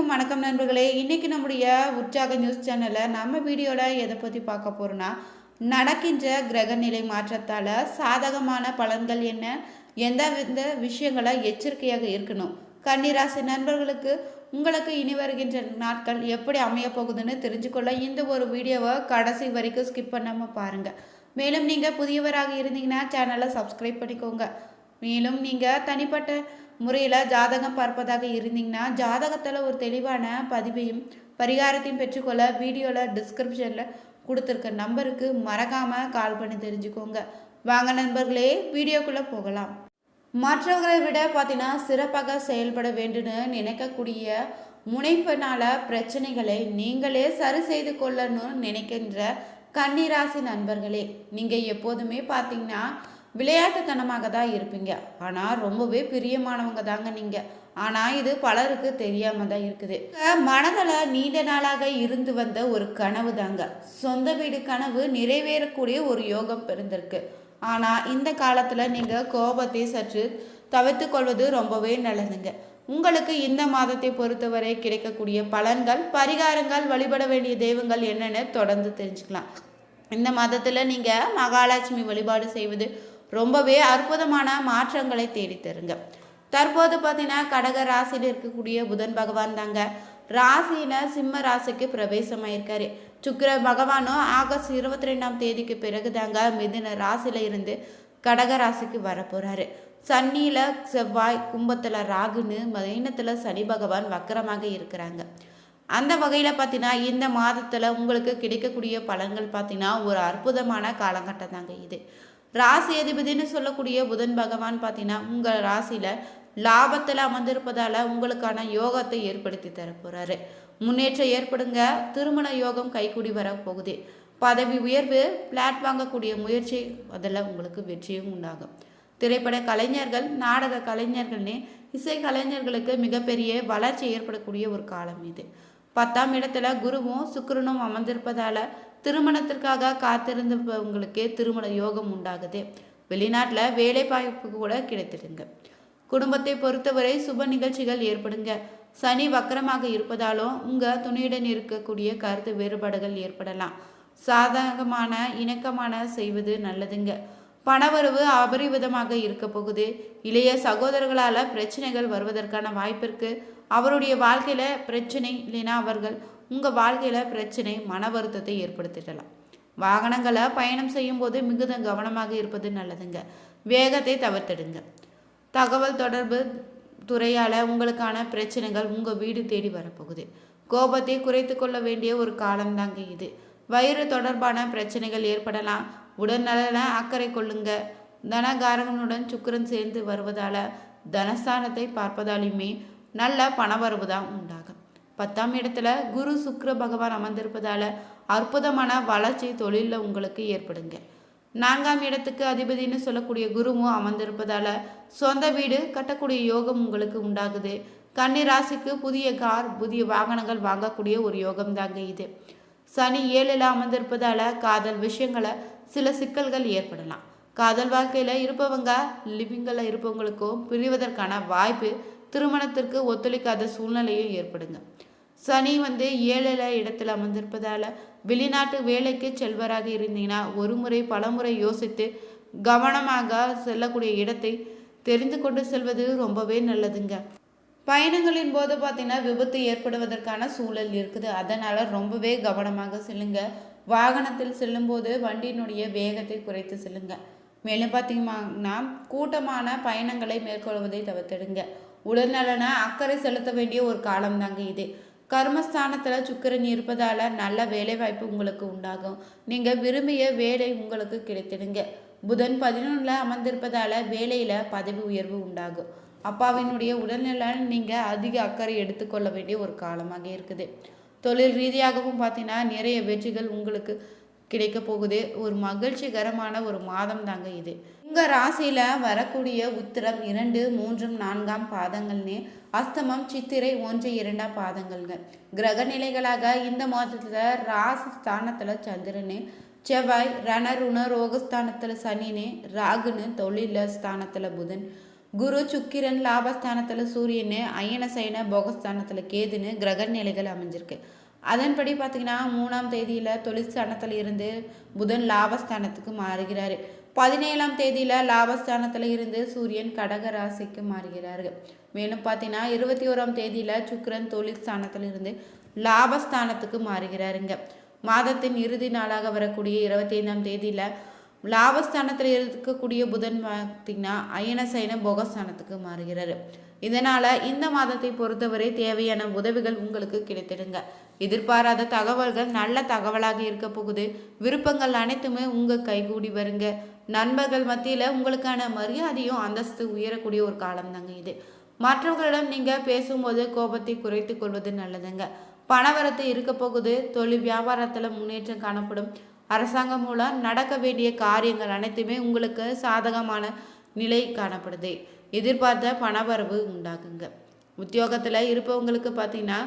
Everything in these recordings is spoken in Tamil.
அனைவருக்கும் வணக்கம் நண்பர்களே. இன்னைக்கு நம்முடைய உற்சாக நியூஸ் சேனலில் நம்ம வீடியோவில் எதை பற்றி பார்க்க போகிறோன்னா, நடக்கின்ற கிரகநிலை மாற்றத்தால் சாதகமான பலன்கள் என்ன, எந்தவித விஷயங்களை எச்சரிக்கையாக இருக்கணும், கன்னிராசி நண்பர்களுக்கு உங்களுக்கு இனி வருகின்ற நாட்கள் எப்படி அமைய போகுதுன்னு தெரிஞ்சுக்கொள்ள இந்த ஒரு வீடியோவை கடைசி வரைக்கும் ஸ்கிப் பண்ணாமல் பாருங்கள். மேலும் நீங்கள் புதியவராக இருந்தீங்கன்னா சேனலை சப்ஸ்கிரைப் பண்ணிக்கோங்க. மேலும் நீங்கள் தனிப்பட்ட முறையில் ஜாதகம் பார்ப்பதாக இருந்தீங்கன்னா ஜாதகத்தில் ஒரு தெளிவான பதிவையும் பரிகாரத்தையும் பெற்றுக்கொள்ள வீடியோவில் டிஸ்கிரிப்ஷனில் கொடுத்துருக்க நம்பருக்கு மறக்காமல் கால் பண்ணி தெரிஞ்சுக்கோங்க. வாங்க நண்பர்களே, வீடியோக்குள்ளே போகலாம். மற்றவர்களை விட பார்த்தீங்கன்னா சிறப்பாக செயல்பட வேண்டும்னு நினைக்கக்கூடிய முனைப்பினால் பிரச்சனைகளை நீங்களே சரி செய்து கொள்ளணும்னு நினைக்கின்ற கன்னிராசி நண்பர்களே, நீங்கள் எப்போதுமே பார்த்தீங்கன்னா விளையாட்டுத்தனமாக தான் இருப்பீங்க. ஆனால் ரொம்பவே பிரியமானவங்க தாங்க நீங்கள். ஆனால் இது பலருக்கு தெரியாமல் தான் இருக்குது. மனதில் நீண்ட நாளாக இருந்து வந்த ஒரு கனவு தாங்க, சொந்த வீடு கனவு நிறைவேறக்கூடிய ஒரு யோகம் பிறந்திருக்கு. ஆனால் இந்த காலத்தில் நீங்கள் கோபத்தை சற்று தவிர்த்து கொள்வது ரொம்பவே நல்லதுங்க. உங்களுக்கு இந்த மாதத்தை பொறுத்தவரை கிடைக்கக்கூடிய பலன்கள், பரிகாரங்கள், வழிபட வேண்டிய தெய்வங்கள் என்னென்னு தொடர்ந்து தெரிஞ்சுக்கலாம். இந்த மாதத்தில் நீங்கள் மகாலட்சுமி வழிபாடு செய்வது ரொம்பவே அற்புதமான மாற்றங்களை தேடித்தருங்க. தற்போது பார்த்தீங்கன்னா கடக ராசியில் இருக்கக்கூடிய புதன் பகவான் தாங்க ராசியில சிம்ம ராசிக்கு பிரவேசமாயிருக்காரு. சுக்கிர பகவானும் ஆகஸ்ட் 22ஆம் தேதிக்கு பிறகு தாங்க மிதுன ராசியில இருந்து கடக ராசிக்கு வரப்போறாரு. சன்னியில செவ்வாய், கும்பத்தில் ராகுன்னு, மீனத்தில் சனி பகவான் வக்கரமாக இருக்கிறாங்க. அந்த வகையில் பார்த்தீங்கன்னா இந்த மாதத்தில் உங்களுக்கு கிடைக்கக்கூடிய பலன்கள் பார்த்தீங்கன்னா ஒரு அற்புதமான காலகட்டம் தாங்க இது. ராசி அதிபதினு சொல்லக்கூடிய புதன் பகவான் பார்த்தீங்கன்னா உங்கள் ராசியில் லாபத்தில் அமர்ந்திருப்பதால் உங்களுக்கான யோகத்தை ஏற்படுத்தி தரப்போகிறாரு. முன்னேற்றம் ஏற்படுங்க. திருமண யோகம் கைக்கூடி வர போகுது. பதவி உயர்வு, பிளாட் வாங்கக்கூடிய முயற்சி, அதில் உங்களுக்கு வெற்றியும் உண்டாகும். திரைப்பட கலைஞர்கள், நாடக கலைஞர்கள்னு இசை கலைஞர்களுக்கு மிகப்பெரிய வளர்ச்சி ஏற்படக்கூடிய ஒரு காலம் இது. 10ஆம் இடத்துல குருவும் சுக்கிரனும் அமர்ந்திருப்பதால் திருமணத்திற்காக காத்திருந்தவங்களுக்கு திருமண யோகம் உண்டாகுது. வெளிநாட்டில் வேலை வாய்ப்பு கூட கிடைத்திடுங்க. குடும்பத்தை பொறுத்தவரை சுப நிகழ்ச்சிகள் ஏற்படுங்க. சனி வக்கரமாக இருப்பதாலும் உங்கள் துணையுடன் இருக்கக்கூடிய கருத்து வேறுபாடுகள் ஏற்படலாம். சாதகமான இணக்கமான செய்வது நல்லதுங்க. பணவரவு அபரிவிதமாக இருக்க போகுது. இளைய சகோதரர்களால் பிரச்சனைகள் வருவதற்கான வாய்ப்பிற்கு. அவருடைய வாழ்க்கையில் பிரச்சனை இல்லைன்னா அவர்கள் உங்கள் வாழ்க்கையில் பிரச்சனை, மன வருத்தத்தை ஏற்படுத்திடலாம். வாகனங்களை பயணம் செய்யும் போது மிகுந்த கவனமாக இருப்பது நல்லதுங்க. வேகத்தை தவிர்த்திடுங்க. தகவல் தொடர்பு துறையால் உங்களுக்கான பிரச்சனைகள் உங்கள் வீடு தேடி வரப்போகுது. கோபத்தை குறைத்து கொள்ள வேண்டிய ஒரு காலம்தாங்க இது. வயிறு தொடர்பான பிரச்சனைகள் ஏற்படலாம். உடல்நலன அக்கறை கொள்ளுங்க. தனகாரகனுடன் சுக்கிரன் சேர்ந்து வருவதால் தனஸ்தானத்தை பார்ப்பதாலுமே நல்ல பணவரவு தான் உண்டாகும். 10ஆம் இடத்துல குரு சுக்கிர பகவான் அமர்ந்திருப்பதால் அற்புதமான வளர்ச்சி தொழிலில் உங்களுக்கு ஏற்படுங்க. 4ஆம் இடத்துக்கு அதிபதினு சொல்லக்கூடிய குருவும் அமர்ந்திருப்பதால் சொந்த வீடு கட்டக்கூடிய யோகம் உங்களுக்கு உண்டாகுது. கன்னி ராசிக்கு புதிய கார், புதிய வாகனங்கள் வாங்கக்கூடிய ஒரு யோகம் தாங்க இது. சனி 7ல் அமர்ந்திருப்பதால் காதல் விஷயங்களை சில சிக்கல்கள் ஏற்படலாம். காதல் வாழ்க்கையில் இருப்பவங்க லிவிங்கில் இருப்பவங்களுக்கும் பிரிவதற்கான வாய்ப்பு, திருமணத்திற்கு ஒத்துழைக்காத சூழ்நிலையும் ஏற்படுங்க. சனி 7ல் இடத்துல அமர்ந்திருப்பதால் வெளிநாட்டு வேலைக்கு செல்வராக இருந்தீங்கன்னா ஒரு முறை பலமுறை யோசித்து கவனமாக செல்லக்கூடிய இடத்தை தெரிந்து கொண்டு செல்வது ரொம்பவே நல்லதுங்க. பயணங்களின் போது பார்த்தீங்கன்னா விபத்து ஏற்படுவதற்கான சூழல் இருக்குது. அதனால் ரொம்பவே கவனமாக செல்லுங்க. வாகனத்தில் செல்லும்போது வண்டியினுடைய வேகத்தை குறைத்து செல்லுங்க. மேலும் பார்த்தீங்கன்னா கூட்டமான பயணங்களை மேற்கொள்வதை தவிர்த்திடுங்க. உடல்நலன அக்கறை செலுத்த வேண்டிய ஒரு காலம் தாங்க இது. கர்மஸ்தானத்தில் சுக்கிரன் இருப்பதால் நல்ல வேலை வாய்ப்பு உங்களுக்கு உண்டாகும். நீங்கள் விரும்பிய வேலை உங்களுக்கு கிடைத்திடுங்க. புதன் 11ல் அமர்ந்திருப்பதால் வேலையில் பதவி உயர்வு உண்டாகும். அப்பாவினுடைய உடல்நலன் நீங்கள் அதிக அக்கறை எடுத்துக்கொள்ள வேண்டிய ஒரு காலமாக இருக்குது. தொழில் ரீதியாகவும் பார்த்தீங்கன்னா நிறைய வெற்றிகள் உங்களுக்கு கிடைக்க போகுது. ஒரு மகிழ்ச்சிகரமான ஒரு மாதம் தாங்க இது. உங்கள் ராசியில் வரக்கூடிய உத்திரம் 2, 3, 4ஆம் பாதங்கள்னு, அஸ்தமம், சித்திரை 1, 2ஆம் பாதங்கள்ங்க. கிரக நிலைகளாக இந்த மாதத்தில் ராசி ஸ்தானத்தில் சந்திரனு, செவ்வாய், ரணருண ரோகஸ்தானத்தில் சனின்னு, ராகுன்னு, தொழில ஸ்தானத்தில் புதன், குரு சுக்கிரன் லாபஸ்தானத்தில் சூரியன், அயன சயன போகஸ்தானத்தில் கேதுன்னு கிரக நிலைகள் அமைஞ்சிருக்கு. அதன்படி பார்த்தீங்கன்னா 3ஆம் தேதியில் தொழிற்ஸ்தானத்தில் இருந்து புதன் லாபஸ்தானத்துக்கு மாறுகிறாரு. 17ஆம் தேதியில் லாபஸ்தானத்தில் இருந்து சூரியன் கடக ராசிக்கு மாறுகிறார்கள். மேலும் பார்த்தீங்கன்னா 21ஆம் தேதியில் சுக்கிரன் தொழிற்ஸ்தானத்தில் இருந்து லாபஸ்தானத்துக்கு மாறுகிறாருங்க. மாதத்தின் இறுதி நாளாக வரக்கூடிய 25ஆம் தேதியில் லாபஸ்தானத்தில் இருக்கக்கூடிய புதன் பார்த்திங்கன்னா அயன சயன போகஸ்தானத்துக்கு மாறுகிறாரு. இதனால் இந்த மாதத்தை பொறுத்தவரை தேவையான உதவிகள் உங்களுக்கு கிடைத்திடுங்க. எதிர்பாராத தகவல்கள் நல்ல தகவலாக இருக்க போகுது. விருப்பங்கள் அனைத்துமே உங்கள் கைகூடி வருங்க. நண்பர்கள் மத்தியில் உங்களுக்கான மரியாதையும் அந்தஸ்து உயரக்கூடிய ஒரு காலம் தாங்க இது. மற்றவர்களிடம் நீங்கள் பேசும்போது கோபத்தை குறைத்து கொள்வது நல்லதுங்க. பணவரத்து இருக்க போகுது. தொழில் வியாபாரத்தில் முன்னேற்றம் காணப்படும். அரசாங்கம் மூலம் நடக்க வேண்டிய காரியங்கள் அனைத்துமே உங்களுக்கு சாதகமான நிலை காணப்படுது. எதிர்பார்த்த பணவரவு உண்டாகுங்க. உத்தியோகத்தில் இருப்பவங்களுக்கு பார்த்தீங்கன்னா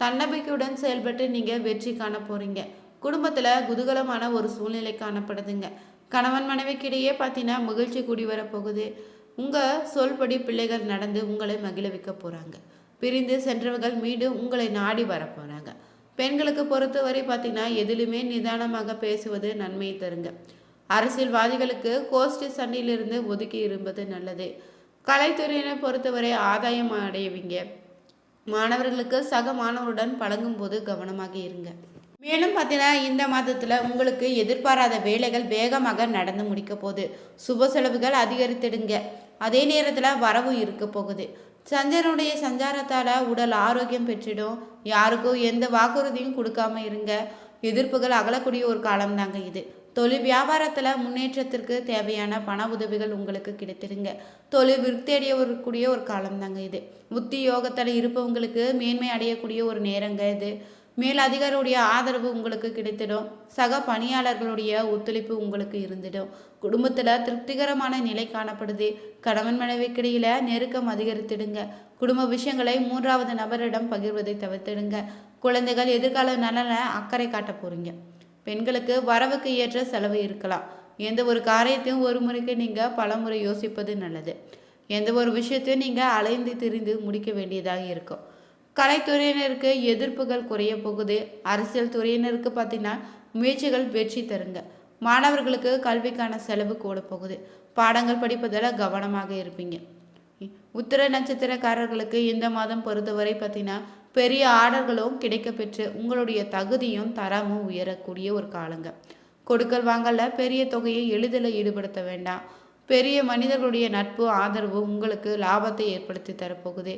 தன்னம்பிக்கையுடன் செயல்பட்டு நீங்கள் வெற்றி காண போகிறீங்க. குடும்பத்தில் குதூகலமான ஒரு சூழ்நிலை காணப்படுதுங்க. கணவன் மனைவிக்கிடையே பார்த்தீங்கன்னா மகிழ்ச்சி கூடி வரப்போகுது. உங்கள் சொல்படி பிள்ளைகள் நடந்து உங்களை மகிழ வைக்க போகிறாங்க. பிரிந்து சென்றவர்கள் மீண்டும் உங்களை நாடி வரப்போகிறாங்க. பெண்களுக்கு பொறுத்தவரை பார்த்தீங்கன்னா எதிலுமே நிதானமாக பேசுவது நன்மையை தருங்க. அரசியல்வாதிகளுக்கு கோஷ்டி சண்டையிலிருந்து ஒதுக்கி இருப்பது நல்லது. கலைத்துறையினை பொறுத்தவரை ஆதாயம் அடைவீங்க. மாணவர்களுக்கு சக மாணவருடன் பழகும்போது கவனமாக இருங்க. மேலும் பார்த்தீங்கன்னா இந்த மாதத்தில் உங்களுக்கு எதிர்பாராத வேலைகள் வேகமாக நடந்து முடிக்க போகுது. சுப செலவுகள் அதிகரித்திடுங்க. அதே நேரத்தில் வரவு இருக்க போகுது. சந்திரனுடைய சஞ்சாரத்தால் உடல் ஆரோக்கியம் பெற்றிடும். யாருக்கும் எந்த வாக்குறுதியும் கொடுக்காம இருங்க. எதிர்ப்புகள் அகலக்கூடிய ஒரு காலம் தாங்க இது. தொழில் வியாபாரத்தில் முன்னேற்றத்திற்கு தேவையான பண உதவிகள் உங்களுக்கு கிடைத்திடுங்க. தொழில் விருத்தி ஒரு காலம் தாங்க இது. உத்தியோகத்தில் இருப்பவங்களுக்கு மேன்மை அடையக்கூடிய ஒரு நேரங்க இது. மேல் அதிகாரியுடைய ஆதரவு உங்களுக்கு கிடைத்திடும். சக பணியாளர்களுடைய ஒத்துழைப்பு உங்களுக்கு இருந்துடும். குடும்பத்தில் திருப்திகரமான நிலை காணப்படுது. கணவன் மனைவிக்கிடையில நெருக்கம் அதிகரித்திடுங்க. குடும்ப விஷயங்களை 3வது நபரிடம் பகிர்வதை தவிர்த்திடுங்க. குழந்தைகள் எதிர்கால நலனை அக்கறை காட்ட போறீங்க. பெண்களுக்கு வரவுக்கு ஏற்ற செலவு இருக்கலாம். எந்த ஒரு காரியத்தையும் ஒரு முறைக்கு நீங்கள் பலமுறை யோசிப்பது நல்லது. எந்த ஒரு விஷயத்தையும் நீங்கள் அலைந்து திரிந்து முடிக்க வேண்டியதாக இருக்கும். கலைத்துறையினருக்கு எதிர்ப்புகள் குறைய போகுது. அரசியல் துறையினருக்கு பார்த்தீங்கன்னா முயற்சிகள் வெற்றி தருங்க. மாணவர்களுக்கு கல்விக்கான செலவு கூட போகுது. பாடங்கள் படிப்பதில் கவனமாக இருப்பீங்க. உத்திர நட்சத்திரக்காரர்களுக்கு இந்த மாதம் பொறுத்தவரை பார்த்தீங்கன்னா பெரிய ஆர்டர்களும் கிடைக்க பெற்று உங்களுடைய தகுதியும் தரமும் உயரக்கூடிய ஒரு காலங்க. கொடுக்கல் வாங்கல பெரிய தொகையை எளிதில் ஈடுபடுத்த வேண்டாம். பெரிய மனிதர்களுடைய நட்பு ஆதரவு உங்களுக்கு லாபத்தை ஏற்படுத்தி தரப்போகுது.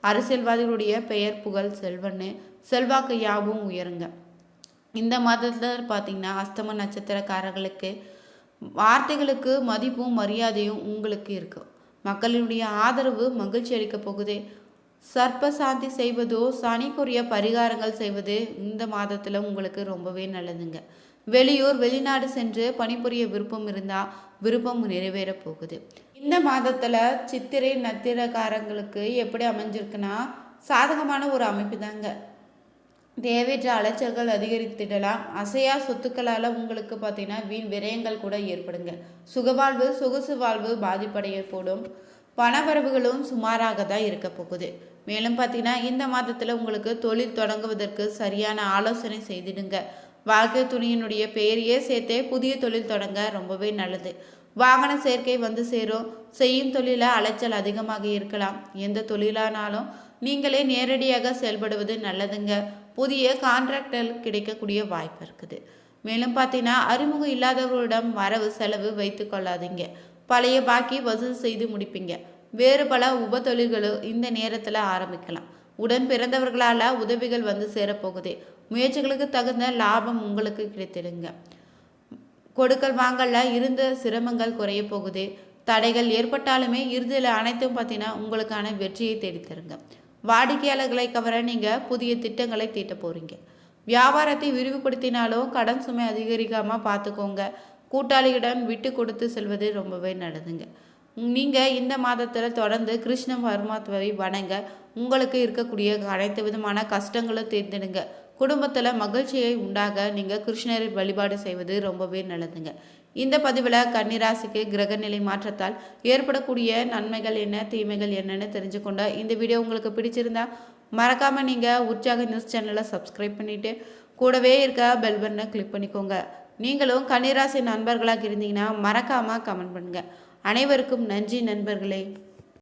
அரசியல்வாதிகளுடைய பெயர் புகழ் செல்வன்னு செல்வாக்கு யாவும் உயருங்க. இந்த மாதத்தில் பார்த்தீங்கன்னா அஸ்தம நட்சத்திரக்காரர்களுக்கு வார்த்தைகளுக்கு மதிப்பும் மரியாதையும் உங்களுக்கு இருக்கும். மக்களுடைய ஆதரவு மகிழ்ச்சி அளிக்க போகுது. சர்ப்ப சாந்தி செய்வதோ சனிக்குரிய பரிகாரங்கள் செய்வது இந்த மாதத்தில் உங்களுக்கு ரொம்பவே நல்லதுங்க. வெளியூர் வெளிநாடு சென்று பணிபுரிய விருப்பம் இருந்தால் விருப்பம் நிறைவேற போகுது. இந்த மாதத்தில் சித்திரை நத்திரக்காரங்களுக்கு எப்படி அமைஞ்சிருக்குன்னா சாதகமான ஒரு அமைப்பு தாங்க. தேவையற்ற அலைச்சல்கள் அதிகரித்திடலாம். அசையா சொத்துக்களால் உங்களுக்கு பார்த்தீங்கன்னா வீண் விரயங்கள் கூட ஏற்படுங்க. சுகவாழ்வு சொகுசு வாழ்வு பாதிப்படைய போடும். பணவரவுகளும் சுமாராக தான் இருக்க போகுது. மேலும் பார்த்தீங்கன்னா இந்த மாதத்தில் உங்களுக்கு தொழில் தொடங்குவதற்கு சரியான ஆலோசனை செய்திடுங்க. வாழ்க்கை துணையினுடைய பெயரையே சேர்த்தே புதிய தொழில் தொடங்க ரொம்பவே நல்லது. வாகன சேர்க்கை வந்து சேரும். செய்யும் தொழில அலைச்சல் அதிகமாக இருக்கலாம். எந்த தொழிலானாலும் நீங்களே நேரடியாக செயல்படுவது நல்லதுங்க. புதிய கான்ட்ராக்டர் கிடைக்கக்கூடிய வாய்ப்பு இருக்குது. மேலும் பார்த்தீங்கன்னா அறிமுகம் இல்லாதவர்களிடம் வரவு செலவு வைத்து கொள்ளாதீங்க. பழைய பாக்கி வசூல் செய்து முடிப்பீங்க. வேறு பல உப தொழில்களும் இந்த நேரத்தில் ஆரம்பிக்கலாம். உடன் பிறந்தவர்களால் உதவிகள் வந்து சேரப்போகுது. முயற்சிகளுக்கு தகுந்த லாபம் உங்களுக்கு கிடைத்திடுங்க. கொடுக்கல் வாங்கல இருந்த சிரமங்கள் குறைய போகுது. தடைகள் ஏற்பட்டாலுமே இறுதியில் அனைத்தும் பார்த்தீங்கன்னா உங்களுக்கான வெற்றியை தேடித்தருங்க. வாடிக்கையாளர்களை கவர நீங்கள் புதிய திட்டங்களை தீட்ட போகிறீங்க. வியாபாரத்தை விரிவுபடுத்தினாலும் கடன் சுமை அதிகரிக்காமல் பார்த்துக்கோங்க. கூட்டாளியிடம் விட்டு கொடுத்து செல்வது ரொம்பவே நல்லதுங்க. நீங்கள் இந்த மாதத்தில் தொடர்ந்து கிருஷ்ண பரமாத்மாவை வணங்க உங்களுக்கு இருக்கக்கூடிய அனைத்து விதமான கஷ்டங்களும் தீர்ந்துடுங்க. குடும்பத்தில் மகிழ்ச்சியை உண்டாக நீங்கள் கிருஷ்ணரை வழிபாடு செய்வது ரொம்பவே நல்லதுங்க. இந்த பதிவில் கன்னிராசிக்கு கிரகநிலை மாற்றத்தால் ஏற்படக்கூடிய நன்மைகள் என்ன, தீமைகள் என்னன்னு தெரிஞ்சுக்கொண்ட இந்த வீடியோ உங்களுக்கு பிடிச்சிருந்தா மறக்காமல் நீங்கள் உற்சாக நியூஸ் சேனலை சப்ஸ்கிரைப் பண்ணிவிட்டு கூடவே இருக்க பெல் பட்டனை கிளிக் பண்ணிக்கோங்க. நீங்களும் கன்னிராசி நண்பர்களாக இருந்தீங்கன்னா மறக்காமல் கமெண்ட் பண்ணுங்கள். அனைவருக்கும் நன்றி நண்பர்களே.